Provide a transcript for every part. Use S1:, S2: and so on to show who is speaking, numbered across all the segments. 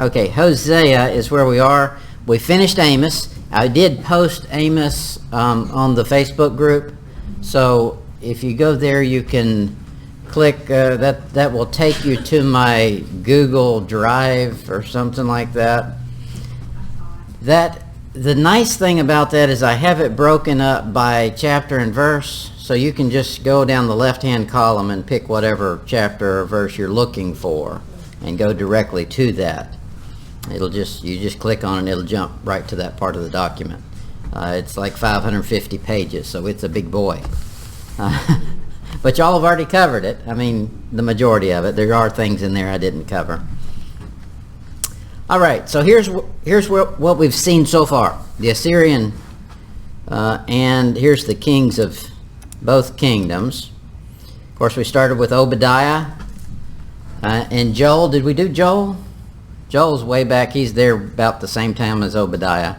S1: Okay, Hosea is where we are. We finished Amos. I did post Amos on the Facebook group, so if you go there, you can click that will take you to my Google Drive or something like that. The nice thing about that is I have it broken up by chapter and verse, so you can just go down the left-hand column and pick whatever chapter or verse you're looking for and go directly to that. You just click on it and it'll jump right to that part of the document. It's like 550 pages, so it's a big boy. But y'all have already covered it. I mean, the majority of it. There are things in there I didn't cover. All right, so here's what we've seen so far. The Assyrian, and here's the kings of both kingdoms. Of course, we started with Obadiah and Joel. Did we do Joel? Joel's way back. He's there about the same time as Obadiah.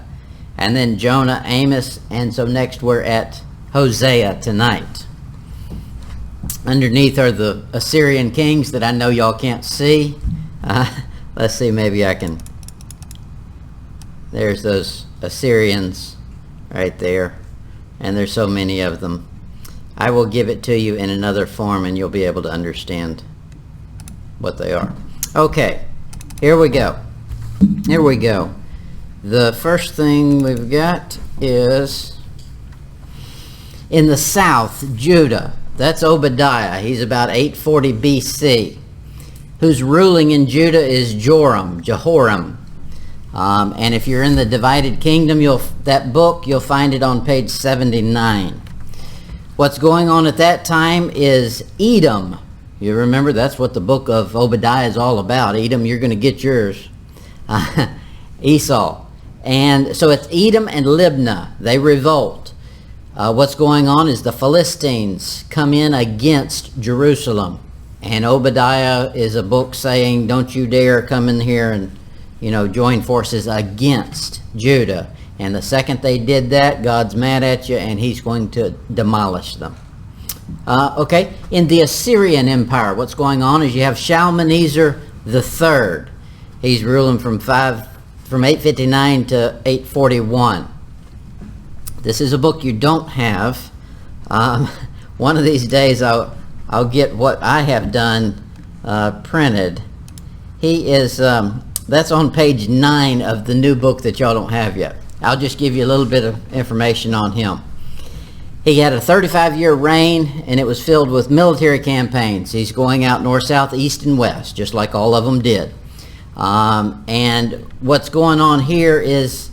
S1: And then Jonah, Amos, and so next we're at Hosea tonight. Underneath are the Assyrian kings that I know y'all can't see. Let's see, maybe I can. There's those Assyrians right there. And there's so many of them. I will give it to you in another form and you'll be able to understand what they are. Okay. Here we go. The first thing we've got is in the south, Judah. That's Obadiah. He's about 840 BC. Who's ruling in Judah is Jehoram. And if you're in the divided kingdom, you'll find it on page 79. What's going on at that time is Edom. You remember, that's what the book of Obadiah is all about. Edom, you're going to get yours. Esau. And so it's Edom and Libnah. They revolt. What's going on is the Philistines come in against Jerusalem. And Obadiah is a book saying, don't you dare come in here and, join forces against Judah. And the second they did that, God's mad at you and he's going to demolish them. Okay, in the Assyrian Empire, what's going on is you have Shalmaneser III. He's ruling from 859 to 841. This is a book you don't have. One of these days I'll get what I have done printed. He is, that's on page 9 of the new book that y'all don't have yet. I'll just give you a little bit of information on him. He had a 35-year reign, and it was filled with military campaigns. He's going out north, south, east, and west, just like all of them did. And what's going on here is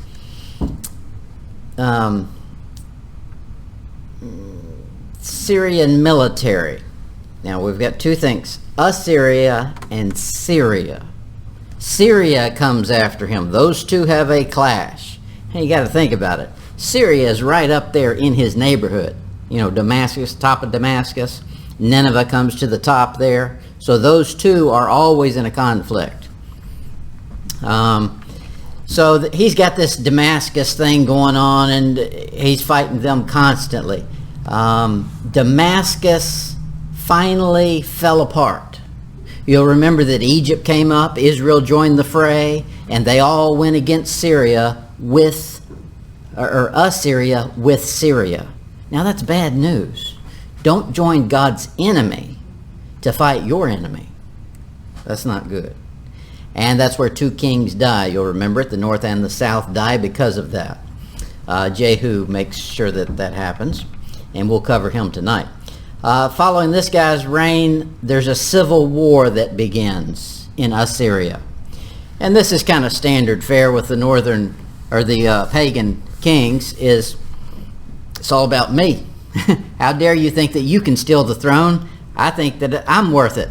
S1: Syrian military. Now, we've got two things, Assyria and Syria. Syria comes after him. Those two have a clash. Hey, you got to think about it. Syria is right up there in his neighborhood. Damascus, top of Damascus. Nineveh comes to the top there. So those two are always in a conflict. He's got this Damascus thing going on, and he's fighting them constantly. Damascus finally fell apart. You'll remember that Egypt came up, Israel joined the fray, and they all went against Syria with Assyria with Syria. Now that's bad news. Don't join God's enemy to fight your enemy. That's not good. And that's where two kings die. You'll remember it. The north and the south die because of that. Jehu makes sure that happens, and we'll cover him tonight. Following this guy's reign, there's a civil war that begins in Assyria. And this is kind of standard fare with the northern or the pagan kings. It's all about me. How dare you think that you can steal the throne? I think that I'm worth it.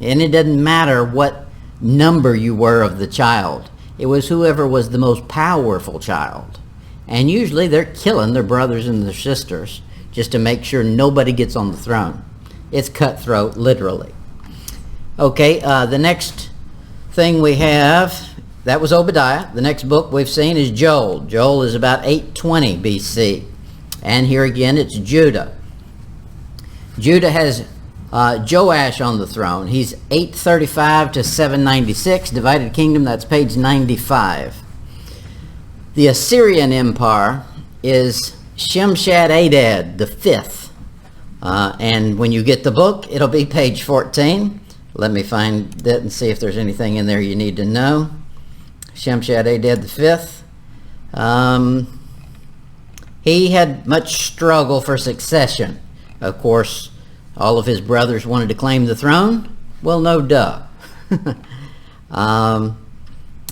S1: And it doesn't matter what number you were of the child. It was whoever was the most powerful child. And usually they're killing their brothers and their sisters just to make sure nobody gets on the throne. It's cutthroat, literally. Okay, the next thing we have, that was Obadiah. The next book we've seen is Joel. Joel is about 820 BC. And here again, it's Judah. Judah has Joash on the throne. He's 835 to 796. Divided kingdom, that's page 95. The Assyrian Empire is Shemshad-Adad the fifth. And when you get the book, it'll be page 14. Let me find that and see if there's anything in there you need to know. Shemshad-Adad the fifth. He had much struggle for succession. Of course, all of his brothers wanted to claim the throne. Well, no duh.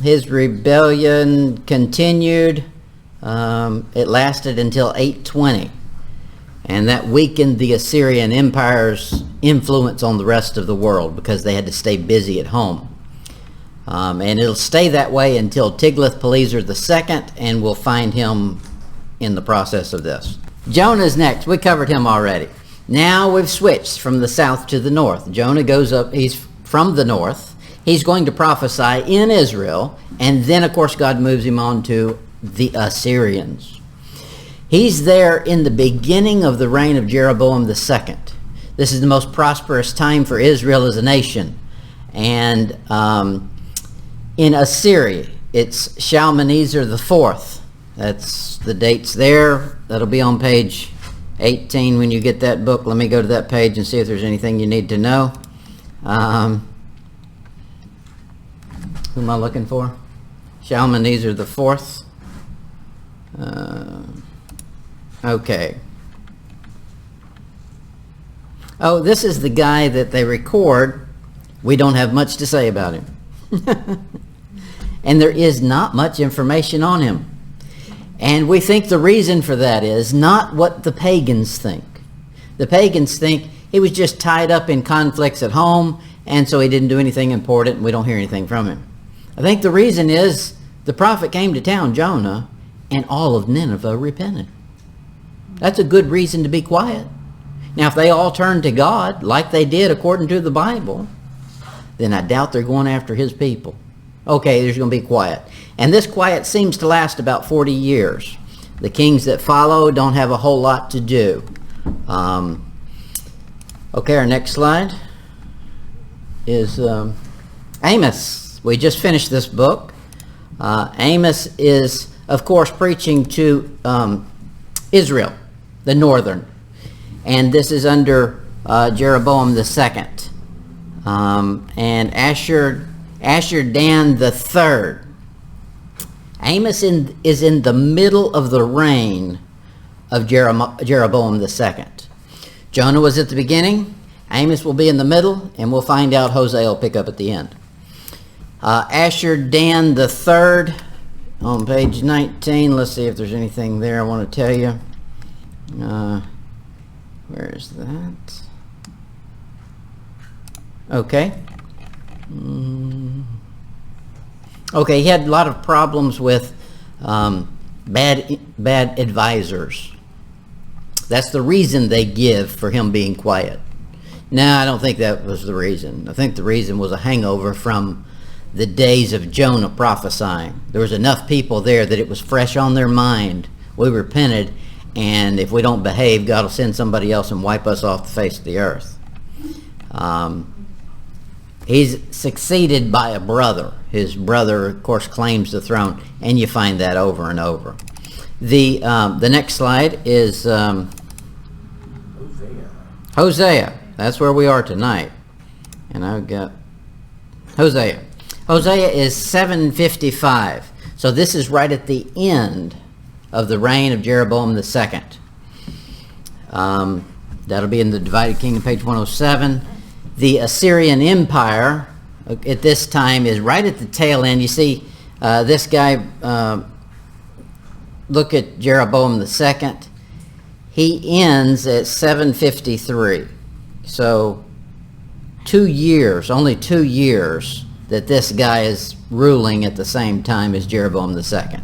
S1: His rebellion continued. It lasted until 820. And that weakened the Assyrian Empire's influence on the rest of the world because they had to stay busy at home. And it'll stay that way until Tiglath-Pileser II, and we'll find him in the process of this. Jonah's next. We covered him already. Now we've switched from the south to the north. Jonah goes up, he's from the north. He's going to prophesy in Israel, and then of course God moves him on to the Assyrians. He's there in the beginning of the reign of Jeroboam II. This is the most prosperous time for Israel as a nation. And in Assyria, it's Shalmaneser IV. That's the dates there. That'll be on page 18 when you get that book. Let me go to that page and see if there's anything you need to know. Who am I looking for? Shalmaneser IV. Okay. Oh, this is the guy that they record. We don't have much to say about him. And there is not much information on him. And we think the reason for that is not what the pagans think. The pagans think he was just tied up in conflicts at home, and so he didn't do anything important, and we don't hear anything from him. I think the reason is the prophet came to town, Jonah, and all of Nineveh repented. That's a good reason to be quiet. Now, if they all turned to God, like they did according to the Bible, then I doubt they're going after his people. Okay, there's going to be quiet. And this quiet seems to last about 40 years. The kings that follow don't have a whole lot to do. Okay, our next slide is Amos. We just finished this book. Amos is, of course, preaching to Israel, the northern. And this is under Jeroboam II. And Ashur-dan the third. Amos is in the middle of the reign of Jeroboam II. Jonah was at the beginning. Amos will be in the middle, and we'll find out Hosea will pick up at the end. Ashur-dan the third on page 19. Let's see if there's anything there I want to tell you. Where is that? Okay. Okay, he had a lot of problems with bad advisors. That's the reason they give for him being quiet. No, I don't think that was the reason. I think the reason was a hangover from the days of Jonah prophesying. There was enough people there that it was fresh on their mind. We repented, and if we don't behave, God will send somebody else and wipe us off the face of the earth. He's succeeded by a brother. His brother, of course, claims the throne, and you find that over and over. The next slide is Hosea. That's where we are tonight. And I've got Hosea. Hosea is 755. So this is right at the end of the reign of Jeroboam II. That'll be in the Divided Kingdom, page 107. The Assyrian Empire at this time is right at the tail end. You see this guy, look at Jeroboam II. He ends at 753. So 2 years, only 2 years that this guy is ruling at the same time as Jeroboam II.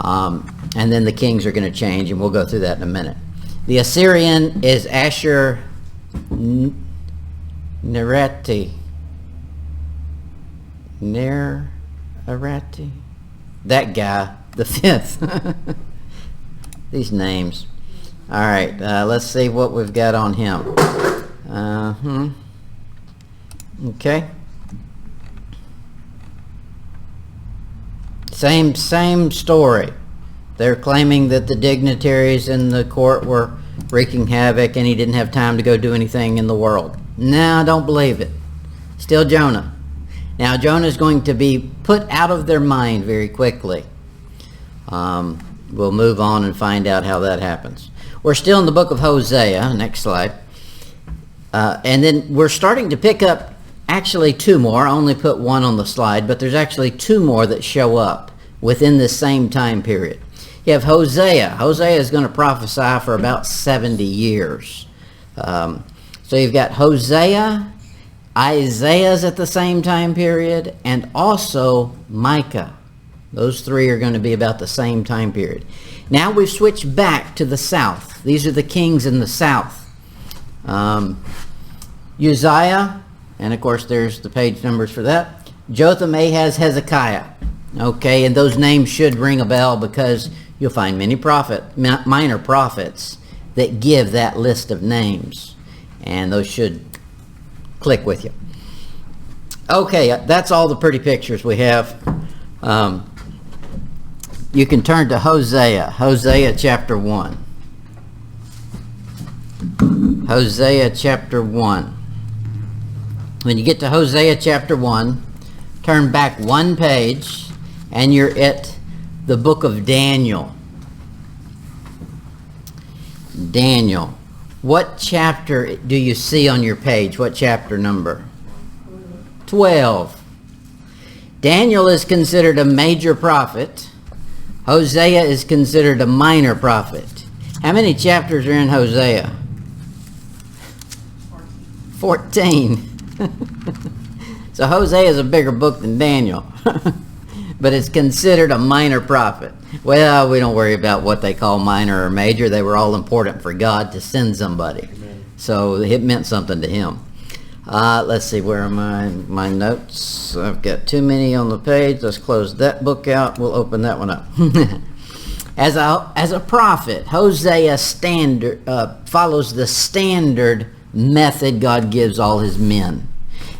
S1: And then the kings are going to change, and we'll go through that in a minute. The Assyrian is Ashur-Nereti. That guy, the fifth. These names. All right, let's see what we've got on him. Okay. Same story. They're claiming that the dignitaries in the court were wreaking havoc and he didn't have time to go do anything in the world. No, don't believe it. Still Jonah. Now Jonah's going to be put out of their mind very quickly. We'll move on and find out how that happens. We're still in the book of Hosea. Next slide. And then we're starting to pick up actually two more. I only put one on the slide, but there's actually two more that show up within the same time period. You have Hosea. Hosea is going to prophesy for about 70 years. So you've got Hosea, Isaiah's at the same time period, and also Micah. Those three are going to be about the same time period. Now we've switched back to the south. These are the kings in the south. Uzziah, and of course there's the page numbers for that. Jotham, Ahaz, Hezekiah. Okay, and those names should ring a bell because you'll find many minor prophets that give that list of names. And those should click with you. Okay, that's all the pretty pictures we have. You can turn to Hosea. Hosea chapter 1. Hosea chapter 1. When you get to Hosea chapter 1, turn back one page and you're at the book of Daniel. Daniel. What chapter do you see on your page? What chapter number? 12. Daniel is considered a major prophet. Hosea is considered a minor prophet. How many chapters are in Hosea? 14. So Hosea is a bigger book than Daniel. But it's considered a minor prophet. Well, we don't worry about what they call minor or major. They were all important for God to send somebody. Amen. So it meant something to him. Let's see, where are my notes? I've got too many on the page. Let's close that book out. We'll open that one up. As a prophet, Hosea follows the standard method God gives all his men.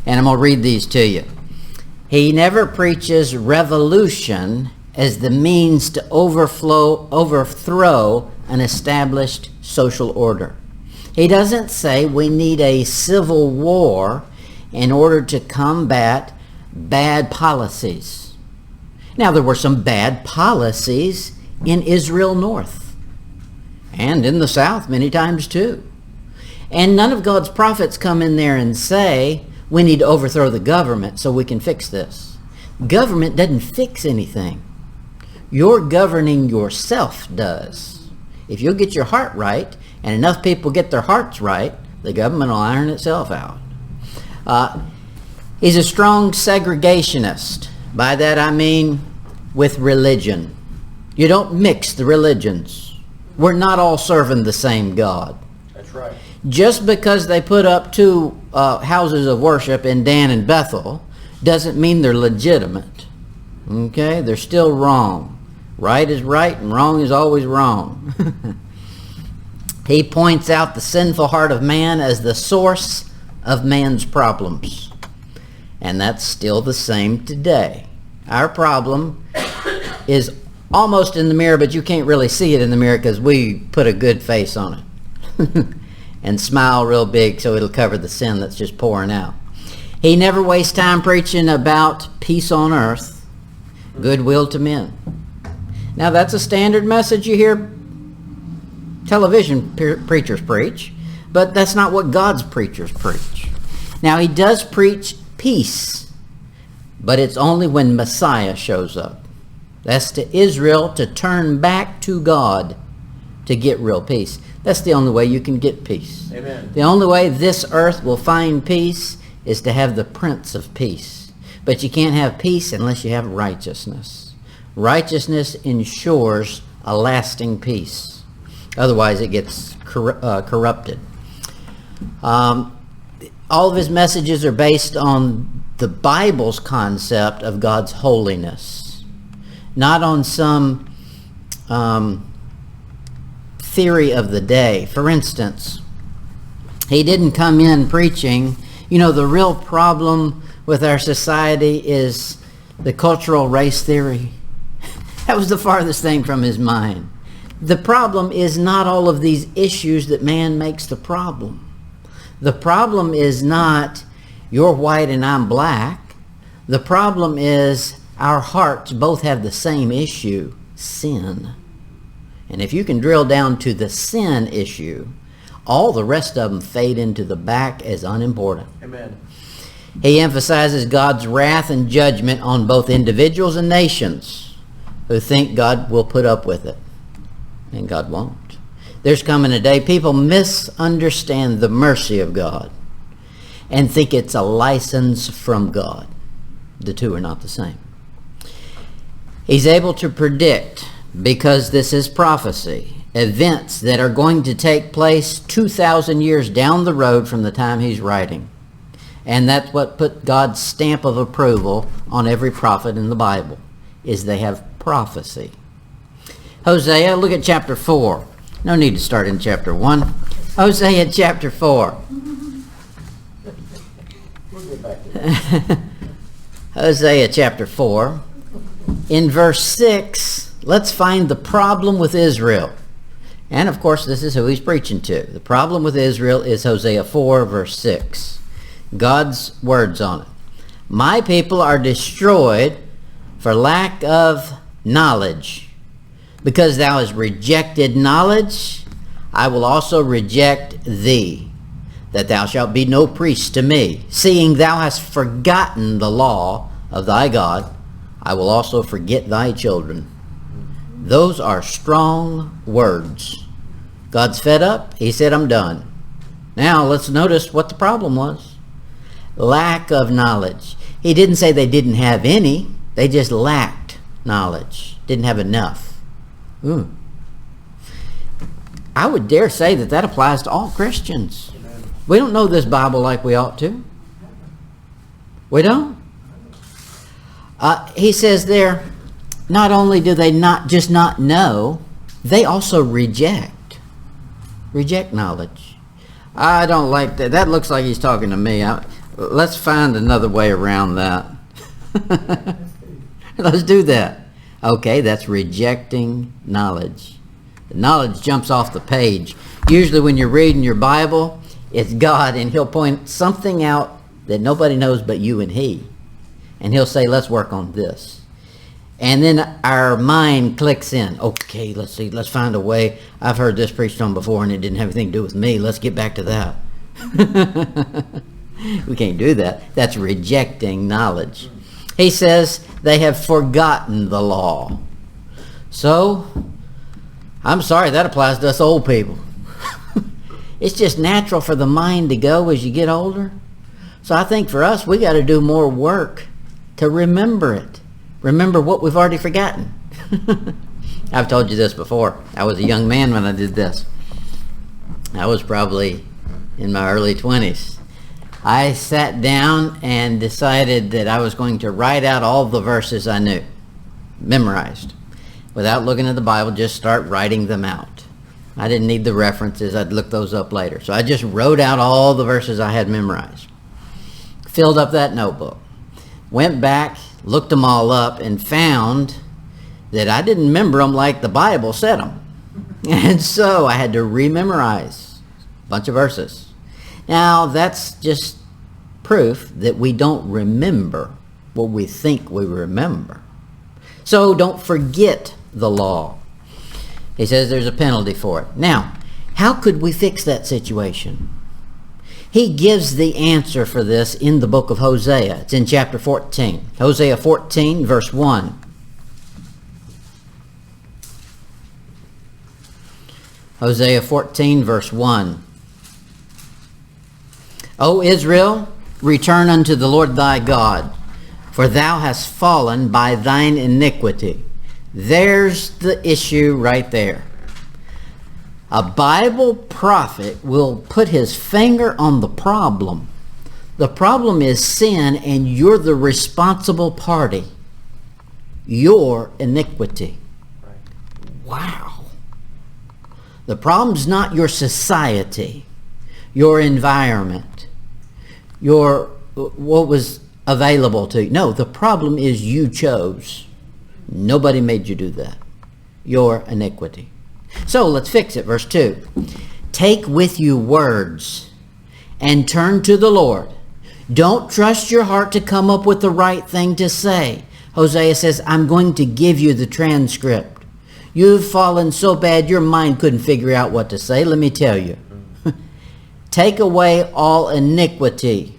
S1: And I'm going to read these to you. He never preaches revolution as the means to overthrow an established social order. He doesn't say we need a civil war in order to combat bad policies. Now, there were some bad policies in Israel North and in the South many times too. And none of God's prophets come in there and say, we need to overthrow the government so we can fix this. Government doesn't fix anything. Your governing yourself does. If you'll get your heart right, and enough people get their hearts right, the government will iron itself out. He's a strong segregationist. By that I mean with religion. You don't mix the religions. We're not all serving the same God.
S2: That's right.
S1: Just because they put up two houses of worship in Dan and Bethel doesn't mean they're legitimate. Okay? They're still wrong. Right is right and wrong is always wrong. He points out the sinful heart of man as the source of man's problems. And that's still the same today. Our problem is almost in the mirror, but you can't really see it in the mirror because we put a good face on it. And smile real big so it'll cover the sin that's just pouring out. He never wastes time preaching about peace on earth, goodwill to men. Now that's a standard message you hear television preachers preach, but that's not what God's preachers preach. Now he does preach peace, but it's only when Messiah shows up. That's to Israel to turn back to God to get real peace. That's the only way you can get peace.
S2: Amen.
S1: The only way this earth will find peace is to have the Prince of Peace. But you can't have peace unless you have righteousness. Righteousness ensures a lasting peace. Otherwise it gets corrupted. All of his messages are based on the Bible's concept of God's holiness, not on some theory of the day. For instance, He didn't come in preaching. You know, the real problem with our society is the cultural race theory. That was the farthest thing from his mind. The problem is not all of these issues that man makes the problem. The problem is not you're white and I'm black. The problem is our hearts both have the same issue, sin. And if you can drill down to the sin issue, all the rest of them fade into the back as unimportant.
S2: Amen.
S1: He emphasizes God's wrath and judgment on both individuals and nations who think God will put up with it. And God won't. There's coming a day people misunderstand the mercy of God and think it's a license from God. The two are not the same. He's able to predict, because this is prophecy, events that are going to take place 2,000 years down the road from the time he's writing. And that's what put God's stamp of approval on every prophet in the Bible, is they have prophecy. Hosea, look at chapter 4. No need to start in chapter 1. Hosea chapter 4.
S2: We'll get back to that.
S1: Hosea chapter 4. In verse 6, let's find the problem with Israel. And of course, this is who he's preaching to. The problem with Israel is Hosea 4, verse 6. God's words on it. My people are destroyed for lack of knowledge. Because thou hast rejected knowledge, I will also reject thee, that thou shalt be no priest to me. Seeing thou hast forgotten the law of thy God, I will also forget thy children. Those are strong words. God's fed up. He said, I'm done. Now let's notice what the problem was. Lack of knowledge. He didn't say they didn't have any. They just lacked knowledge. Didn't have enough. I would dare say that applies to all Christians.
S2: Amen.
S1: We don't know this Bible like we ought to. We don't. He says there, not only do they not just not know, they also reject knowledge. I don't like that. That looks like he's talking to me. Let's find another way around that. Let's do that. Okay, that's rejecting knowledge. The knowledge jumps off the page. Usually when you're reading your Bible, it's God, and he'll point something out that nobody knows but you and he. And he'll say, let's work on this. And then our mind clicks in. Okay, let's see, let's find a way. I've heard this preached on before and it didn't have anything to do with me. Let's get back to that. We can't do that. That's rejecting knowledge. He says they have forgotten the law. So, I'm sorry, that applies to us old people. It's just natural for the mind to go as you get older. So I think for us, we got to do more work to remember it. Remember what we've already forgotten. I've told you this before. I was a young man when I did this. I was probably in my early 20s. I sat down and decided that I was going to write out all the verses I knew, memorized. Without looking at the Bible, just start writing them out. I didn't need the references. I'd look those up later. So I just wrote out all the verses I had memorized. Filled up that notebook. Went back, looked them all up, and found that I didn't remember them like the Bible said them. And so I had to rememorize a bunch of verses. Now, that's just proof that we don't remember what we think we remember. So don't forget the law. He says there's a penalty for it. Now, how could we fix that situation? He gives the answer for this in the book of Hosea. It's in chapter 14. Hosea 14, verse 1. Hosea 14, verse 1. O Israel, return unto the Lord thy God, for thou hast fallen by thine iniquity. There's the issue right there. A Bible prophet will put his finger on the problem. The problem is sin, and you're the responsible party. Your iniquity. Wow. The problem's not your society. your environment, what was available to you. No, the problem is you chose. Nobody made you do that. Your iniquity. So let's fix it. Verse 2. Take with you words and turn to the Lord. Don't trust your heart to come up with the right thing to say. Hosea says, I'm going to give you the transcript. You've fallen so bad your mind couldn't figure out what to say. Let me tell you. Take away all iniquity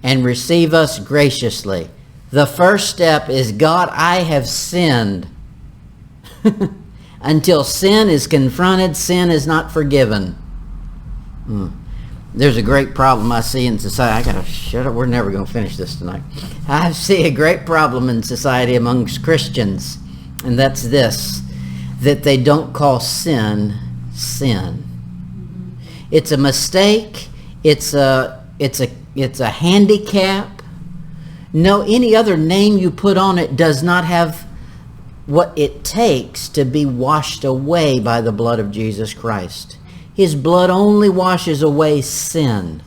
S1: and receive us graciously. The first step is, God, I have sinned. Until sin is confronted, sin is not forgiven. There's a great problem I see in society. I gotta shut up. We're never going to finish this tonight. I see a great problem in society amongst Christians, and that's this: that they don't call sin sin. It's a mistake. It's a handicap. No, any other name you put on it does not have what it takes to be washed away by the blood of Jesus Christ. His blood only washes away sin.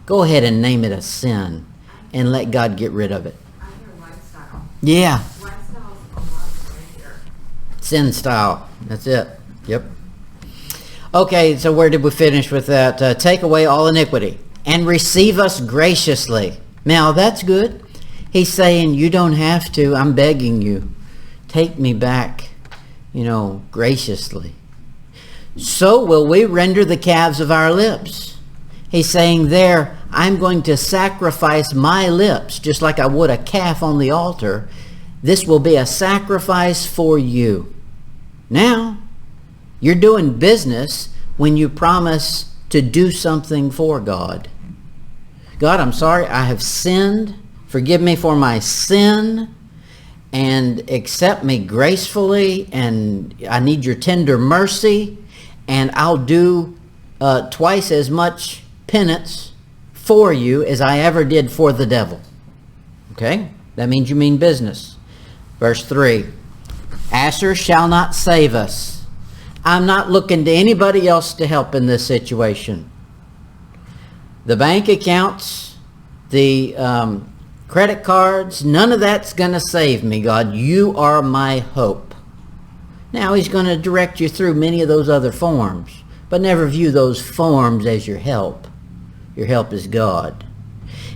S1: Go ahead and name it a sin and let God get rid of it.
S3: I hear lifestyle.
S1: Yeah.
S3: Lifestyle's a lot right here.
S1: Sin style. That's it. Yep. Okay, so where did we finish with that? Take away all iniquity and receive us graciously. Now, that's good. He's saying, you don't have to. I'm begging you. Take me back, graciously. So will we render the calves of our lips. He's saying there, I'm going to sacrifice my lips, just like I would a calf on the altar. This will be a sacrifice for you. Now, you're doing business when you promise to do something for God. God, I'm sorry, I have sinned. Forgive me for my sin. And accept me gracefully. And I need your tender mercy. And I'll do twice as much penance for you as I ever did for the devil. Okay? That means you mean business. Verse 3. Asher shall not save us. I'm not looking to anybody else to help in this situation. The bank accounts, the credit cards, none of that's going to save me, God. You are my hope. Now he's going to direct you through many of those other forms, but never view those forms as your help. Your help is God.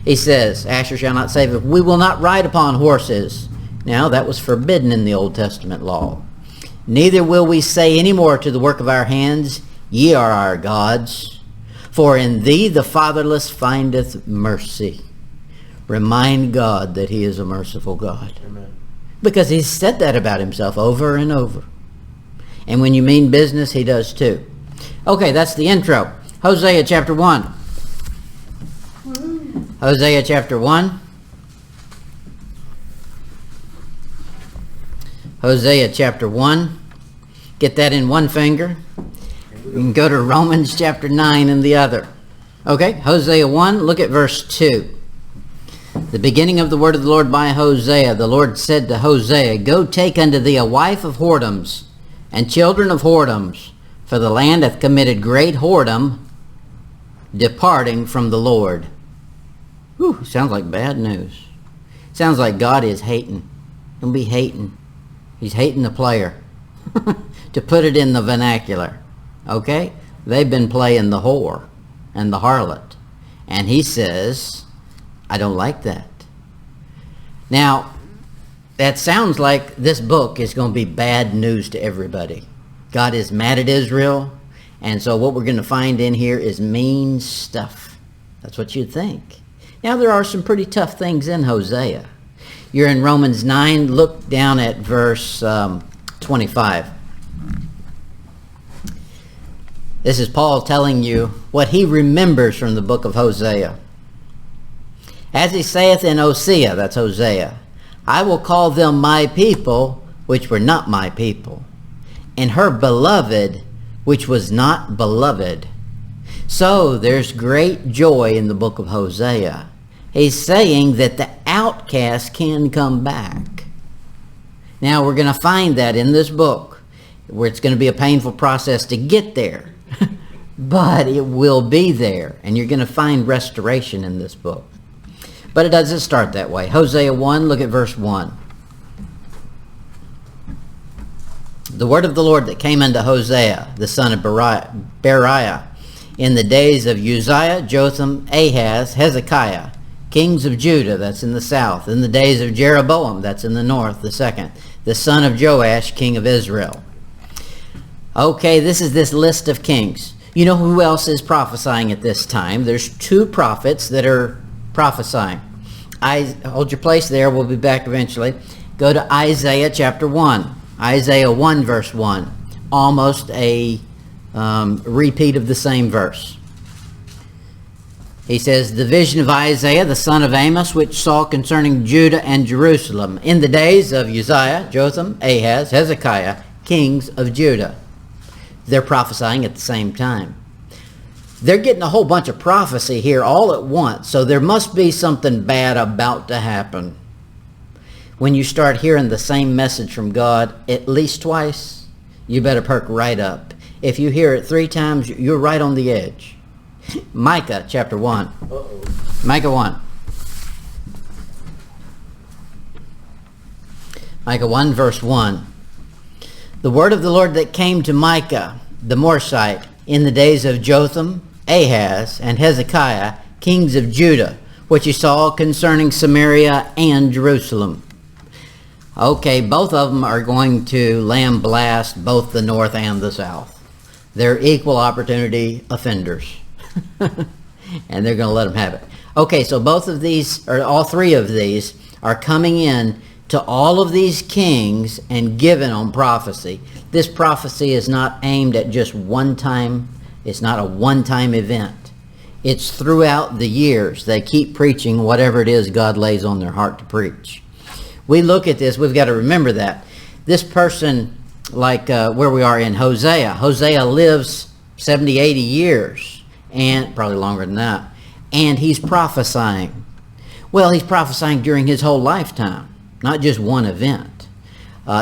S1: He says, Asher shall not save us. We will not ride upon horses. Now that was forbidden in the Old Testament law. Neither will we say any more to the work of our hands, ye are our gods. For in thee the fatherless findeth mercy. Remind God that he is a merciful God.
S2: Amen.
S1: Because he's said that about himself over and over. And when you mean business, he does too. Okay, that's the intro. Hosea chapter 1. Hosea chapter 1. Hosea chapter 1. Get that in one finger. You can go to Romans chapter 9 in the other. Okay, Hosea 1, look at verse 2. The beginning of the word of the Lord by Hosea. The Lord said to Hosea, Go take unto thee a wife of whoredoms, and children of whoredoms, for the land hath committed great whoredom, departing from the Lord. Whew, sounds like bad news. Sounds like God is hating. Don't be hating. He's hating the player. To put it in the vernacular. Okay? They've been playing the whore and the harlot. And he says, I don't like that. Now, that sounds like this book is going to be bad news to everybody. God is mad at Israel, and so what we're going to find in here is mean stuff. That's what you'd think. Now, there are some pretty tough things in Hosea. You're in Romans 9. Look down at verse 25. This is Paul telling you what he remembers from the book of Hosea. As he saith in Hosea, that's Hosea, I will call them my people, which were not my people, and her beloved, which was not beloved. So there's great joy in the book of Hosea. He's saying that the outcast can come back. Now we're going to find that in this book, where it's going to be a painful process to get there. but it will be there, and you're going to find restoration in this book. But it doesn't start that way. Hosea 1, look at verse 1. The word of the Lord that came unto Hosea, the son of Beriah, in the days of Uzziah, Jotham, Ahaz, Hezekiah, kings of Judah, that's in the south, in the days of Jeroboam, that's in the north, the second, the son of Joash, king of Israel. Okay, this is this list of kings. You know who else is prophesying at this time? There's two prophets that are prophesying. Hold your place there. We'll be back eventually. Go to Isaiah chapter 1. Isaiah 1 verse 1. Almost a repeat of the same verse. He says, the vision of Isaiah, the son of Amos, which saw concerning Judah and Jerusalem in the days of Uzziah, Jotham, Ahaz, Hezekiah, kings of Judah. They're prophesying at the same time. They're getting a whole bunch of prophecy here all at once, so there must be something bad about to happen. When you start hearing the same message from God at least twice, you better perk right up. If you hear it 3 times, you're right on the edge. Micah chapter 1. Micah 1. Micah 1 verse 1. The word of the Lord that came to Micah, the Morshite, in the days of Jotham, Ahaz, and Hezekiah, kings of Judah, which he saw concerning Samaria and Jerusalem. Okay, both of them are going to lambaste both the north and the south. They're equal opportunity offenders. And they're going to let them have it. Okay, so both of these, or all 3 of these, are coming in to all of these kings and given on prophecy. This prophecy is not aimed at just one time. It's not a one-time event. It's throughout the years. They keep preaching whatever it is God lays on their heart to preach. We look at this, we've got to remember that. This person, like where we are in Hosea, Hosea lives 70, 80 years, and probably longer than that, and he's prophesying. Well, he's prophesying during his whole lifetime, not just one event.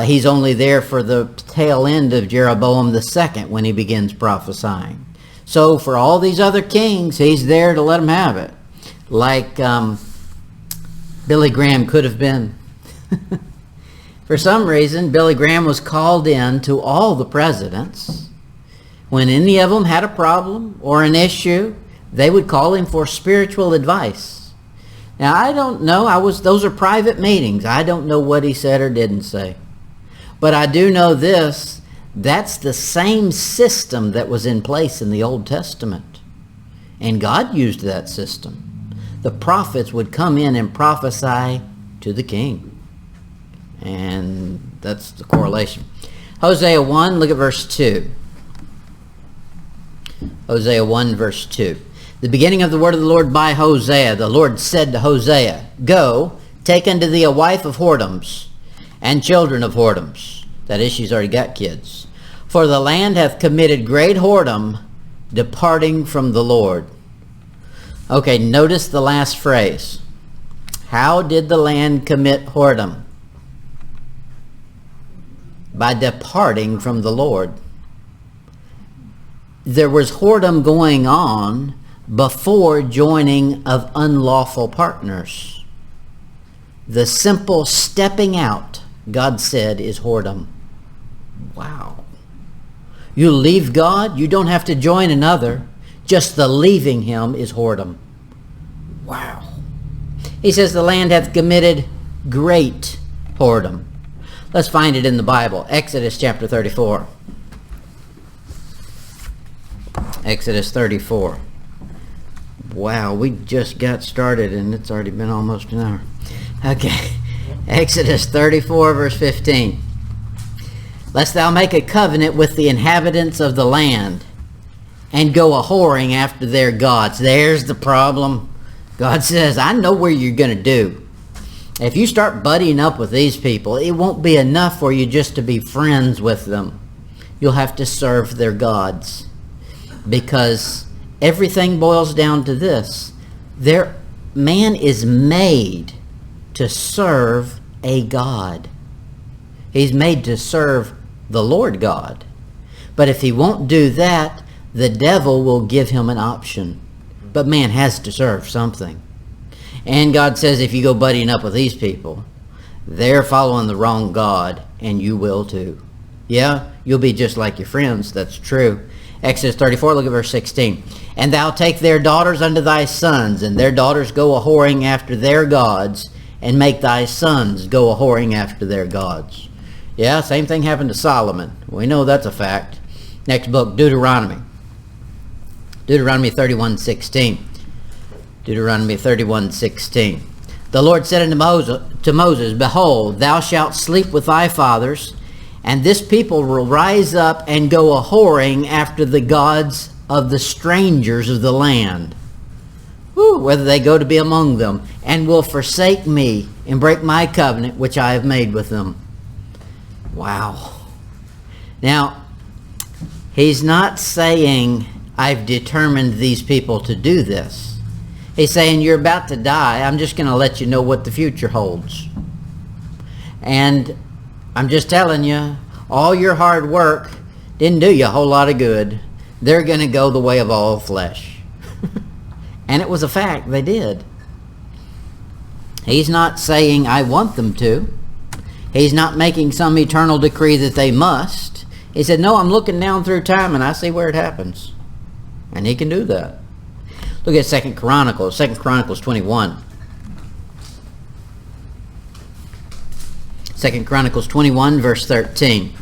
S1: He's only there for the tail end of Jeroboam the second when he begins prophesying. So for all these other kings, he's there to let them have it. Like Billy Graham could have been. For some reason, Billy Graham was called in to all the presidents. When any of them had a problem or an issue, they would call him for spiritual advice. Now, I don't know. Those are private meetings. I don't know what he said or didn't say. But I do know this. That's the same system that was in place in the Old Testament. And God used that system. The prophets would come in and prophesy to the king. And that's the correlation. Hosea 1, look at verse 2. Hosea 1, verse 2. The beginning of the word of the Lord by Hosea. The Lord said to Hosea, Go, take unto thee a wife of whoredoms, and children of whoredoms. That is, she's already got kids. For the land hath committed great whoredom, departing from the Lord. Okay, notice the last phrase. How did the land commit whoredom? By departing from the Lord. There was whoredom going on before joining of unlawful partners. The simple stepping out, God said, is whoredom. Wow. You leave God, you don't have to join another. Just the leaving him is whoredom. Wow. He says the land hath committed great whoredom. Let's find it in the Bible. Exodus chapter 34. Exodus 34. Wow, we just got started and it's already been almost an hour. Okay. Exodus 34 verse 15. Lest thou make a covenant with the inhabitants of the land and go a-whoring after their gods. There's the problem. God says, I know where you're going to do. If you start buddying up with these people, it won't be enough for you just to be friends with them. You'll have to serve their gods. Because everything boils down to this. Man is made to serve a God. He's made to serve the Lord God. But if he won't do that, the devil will give him an option. But man has to serve something. And God says if you go buddying up with these people, they're following the wrong God, and you will too. Yeah, you'll be just like your friends. That's true. Exodus 34, look at verse 16. And thou take their daughters unto thy sons, and their daughters go a-whoring after their gods, and make thy sons go a-whoring after their gods. Yeah, same thing happened to Solomon. We know that's a fact. Next book, Deuteronomy. Deuteronomy 31:16. Deuteronomy 31:16. The Lord said unto Moses, Behold, thou shalt sleep with thy fathers, and this people will rise up and go a-whoring after the gods of the strangers of the land. Whether they go to be among them, and will forsake me and break my covenant which I have made with them. Wow. Now, he's not saying, I've determined these people to do this. He's saying, you're about to die. I'm just going to let you know what the future holds. And I'm just telling you, all your hard work didn't do you a whole lot of good. They're going to go the way of all flesh. And it was a fact, they did. He's not saying, I want them to. He's not making some eternal decree that they must. He said, no, I'm looking down through time and I see where it happens. And he can do that. Look at 2 Chronicles 21. 2 Chronicles 21, verse 13.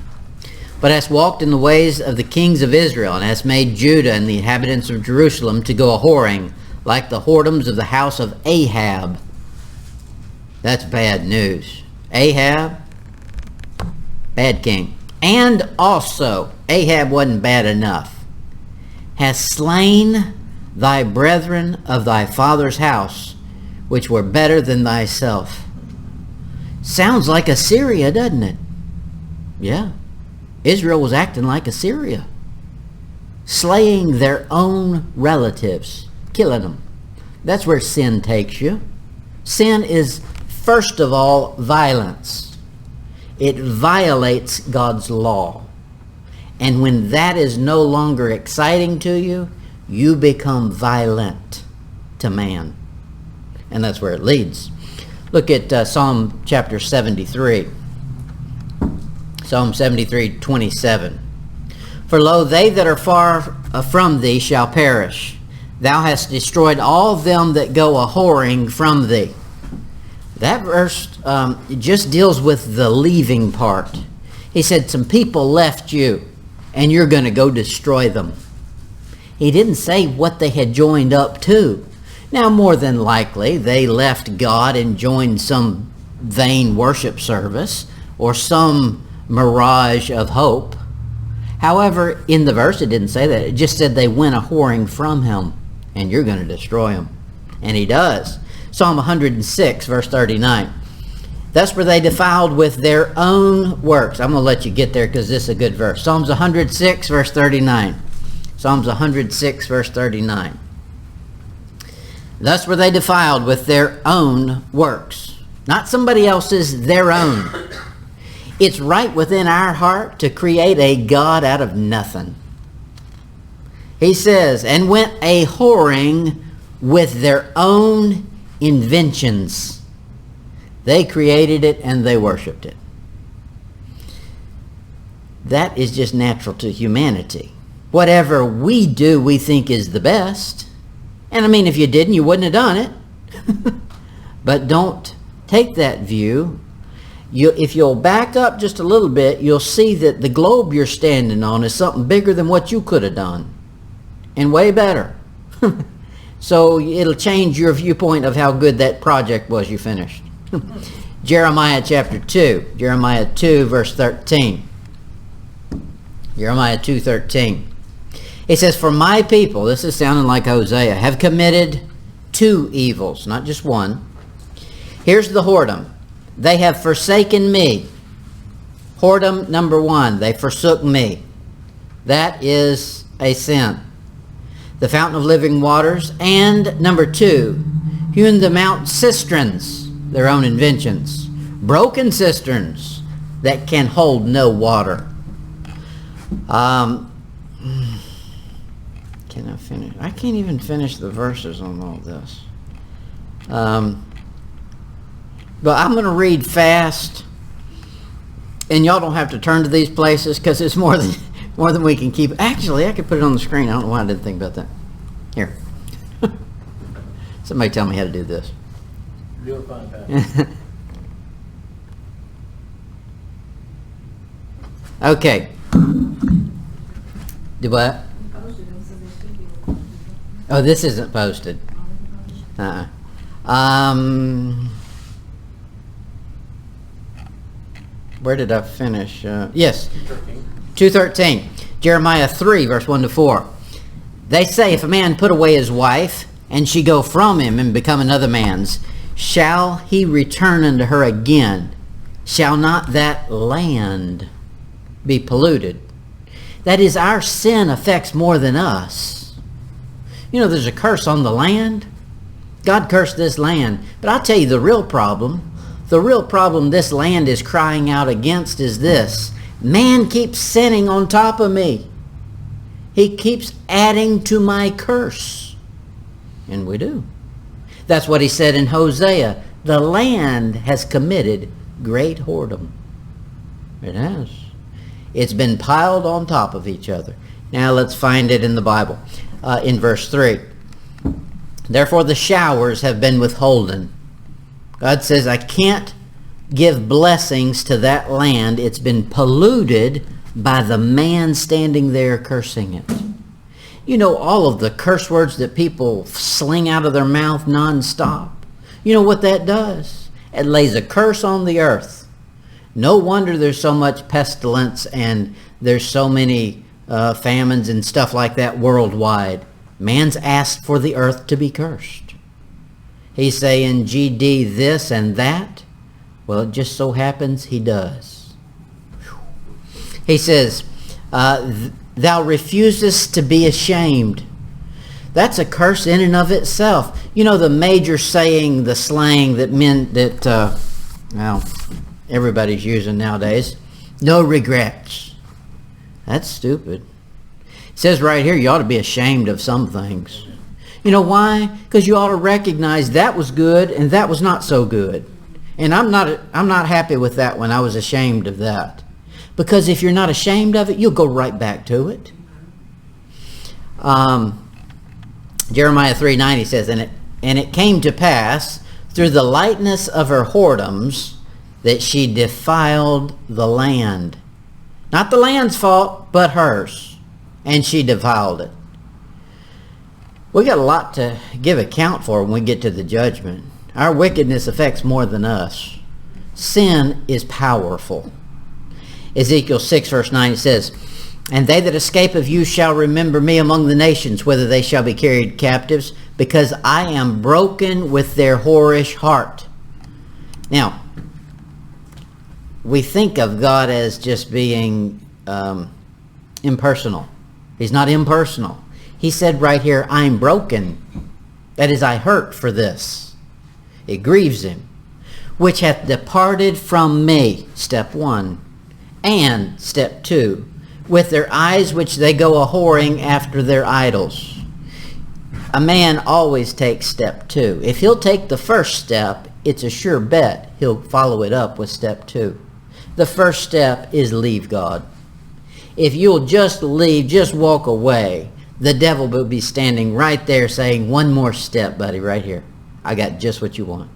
S1: But hast walked in the ways of the kings of Israel, and hast made Judah and the inhabitants of Jerusalem to go a-whoring, like the whoredoms of the house of Ahab. That's bad news. Ahab, bad king. And also, Ahab wasn't bad enough. Hast slain thy brethren of thy father's house, which were better than thyself. Sounds like Assyria, doesn't it? Yeah. Israel was acting like Assyria. Slaying their own relatives. Killing them. That's where sin takes you. Sin is, first of all, violence. It violates God's law. And when that is no longer exciting to you, you become violent to man. And that's where it leads. Look at Psalm chapter 73. Psalm 73, 27. For lo, they that are far from thee shall perish. Thou hast destroyed all them that go a-whoring from thee. That verse just deals with the leaving part. He said some people left you, and you're going to go destroy them. He didn't say what they had joined up to. Now, more than likely, they left God and joined some vain worship service or some mirage of hope. However, in the verse, it didn't say that. It just said they went a-whoring from him, and you're going to destroy him. And he does. Psalm 106, verse 39. Thus were they defiled with their own works. I'm going to let you get there because this is a good verse. Psalms 106, verse 39. Psalms 106, verse 39. Thus were they defiled with their own works. Not somebody else's, their own. It's right within our heart to create a God out of nothing. He says, and went a-whoring with their own inventions. They created it and they worshipped it. That is just natural to humanity. Whatever we do, we think is the best. And I mean, if you didn't, you wouldn't have done it. But don't take that view. If you'll back up just a little bit, you'll see that the globe you're standing on is something bigger than what you could have done. And way better. So it'll change your viewpoint of how good that project was you finished. Jeremiah chapter 2. Jeremiah 2, verse 13. Jeremiah 2:13. It says, for my people, this is sounding like Hosea, have committed 2 evils, not just one. Here's the whoredom. They have forsaken me. Whoredom number 1, they forsook me. That is a sin. The fountain of living waters. And number 2, hewn them out cisterns, their own inventions. Broken cisterns that can hold no water. Can I finish? I can't even finish the verses on all this. But I'm going to read fast, and y'all don't have to turn to these places because it's more than we can keep. Actually, I could put it on the screen. I don't know why I didn't think about that. Here. Somebody tell me how to do this.
S2: You're fine, Pastor.
S1: Okay. Do what? Oh, this isn't posted. Where did I finish? Yes. 2:13. Jeremiah 3, verse 1 to 4. They say, if a man put away his wife, and she go from him and become another man's, shall he return unto her again? Shall not that land be polluted? That is, our sin affects more than us. You know, there's a curse on the land. God cursed this land. But I'll tell you the real problem this land is crying out against is this. Man keeps sinning on top of me. He keeps adding to my curse. And we do. That's what he said in Hosea. The land has committed great whoredom. It has. It's been piled on top of each other. Now let's find it in the Bible. In verse 3. Therefore the showers have been withholden. God says, I can't give blessings to that land. It's been polluted by the man standing there cursing it. You know, all of the curse words that people sling out of their mouth nonstop. You know what that does? It lays a curse on the earth. No wonder there's so much pestilence and there's so many famines and stuff like that worldwide. Man's asked for the earth to be cursed. He's saying, GD this and that. Well, it just so happens he does. He says, thou refusest to be ashamed. That's a curse in and of itself. You know, the major saying, the slang that everybody's using nowadays, no regrets. That's stupid. It says right here, you ought to be ashamed of some things. You know why? Because you ought to recognize that was good and that was not so good. And I'm not happy with that one. I was ashamed of that. Because if you're not ashamed of it, you'll go right back to it. Jeremiah 3:9 says, and it came to pass through the lightness of her whoredoms that she defiled the land. Not the land's fault, but hers. And she defiled it. We got a lot to give account for when we get to the judgment. Our wickedness affects more than us. Sin is powerful. Ezekiel 6 verse 9 says, and they that escape of you shall remember me among the nations, whither they shall be carried captives, because I am broken with their whorish heart. Now, we think of God as just being impersonal. He's not impersonal. He said right here, I'm broken. That is, I hurt for this. It grieves him. Which hath departed from me, step 1. And, step 2, with their eyes which they go a-whoring after their idols. A man always takes step 2. If he'll take the first step, it's a sure bet he'll follow it up with step 2. The first step is leave God. If you'll just leave, just walk away, the devil will be standing right there saying, one more step, buddy, right here. I got just what you want.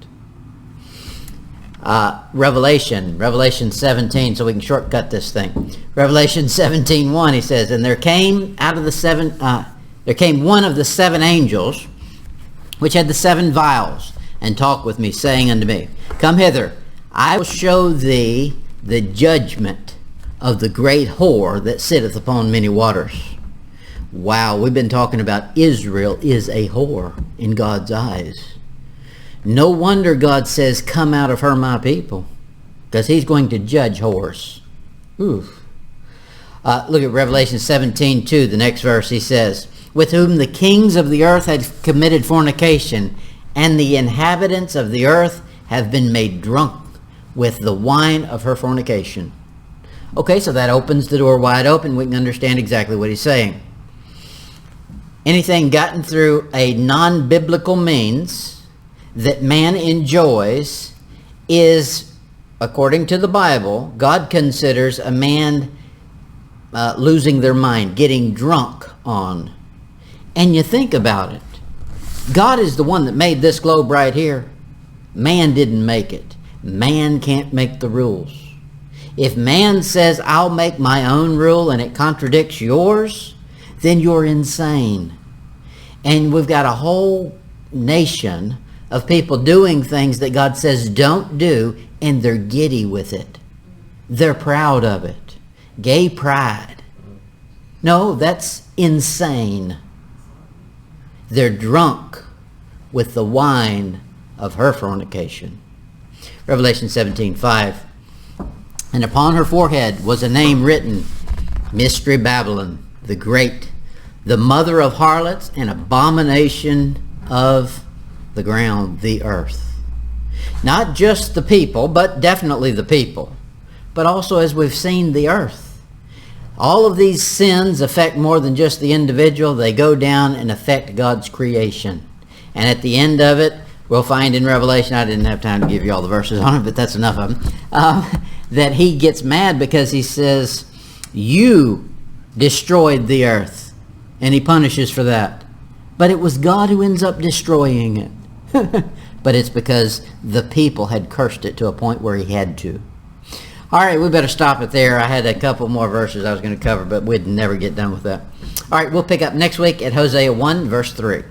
S1: Revelation 17, so we can shortcut this thing. Revelation 17:1, he says, and there came one of the 7 angels, which had the 7 vials, and talked with me, saying unto me, come hither, I will show thee the judgment of the great whore that sitteth upon many waters. Wow, we've been talking about Israel is a whore in God's eyes. No wonder God says, come out of her, my people, because he's going to judge whores. Oof. Look at Revelation 17:2, the next verse. He says, with whom the kings of the earth had committed fornication, and the inhabitants of the earth have been made drunk with the wine of her fornication. Okay, so that opens the door wide open. We can understand exactly what he's saying. anything gotten through a non-biblical means that man enjoys is, according to the Bible, God considers a man losing their mind, getting drunk on. And you think about it. God is the one that made this globe right here. Man didn't make it. Man can't make the rules. If man says, I'll make my own rule and it contradicts yours, then you're insane. And we've got a whole nation of people doing things that God says don't do, and they're giddy with it. They're proud of it. Gay pride. No, that's insane. They're drunk with the wine of her fornication. Revelation 17:5. And upon her forehead was a name written, Mystery Babylon, the Great, the mother of harlots and abomination of the ground, the earth. Not just the people, but definitely the people, but also, as we've seen, the earth. All of these sins affect more than just the individual. They go down and affect God's creation. And at the end of it, we'll find in Revelation, I didn't have time to give you all the verses on it, but that's enough of them, that he gets mad because he says, you destroyed the earth, and he punishes for that. But it was God who ends up destroying it. But it's because the people had cursed it to a point where he had to. All right, we better stop it there. I had a couple more verses I was going to cover, but we'd never get done with that. All right, we'll pick up next week at Hosea 1, verse 3.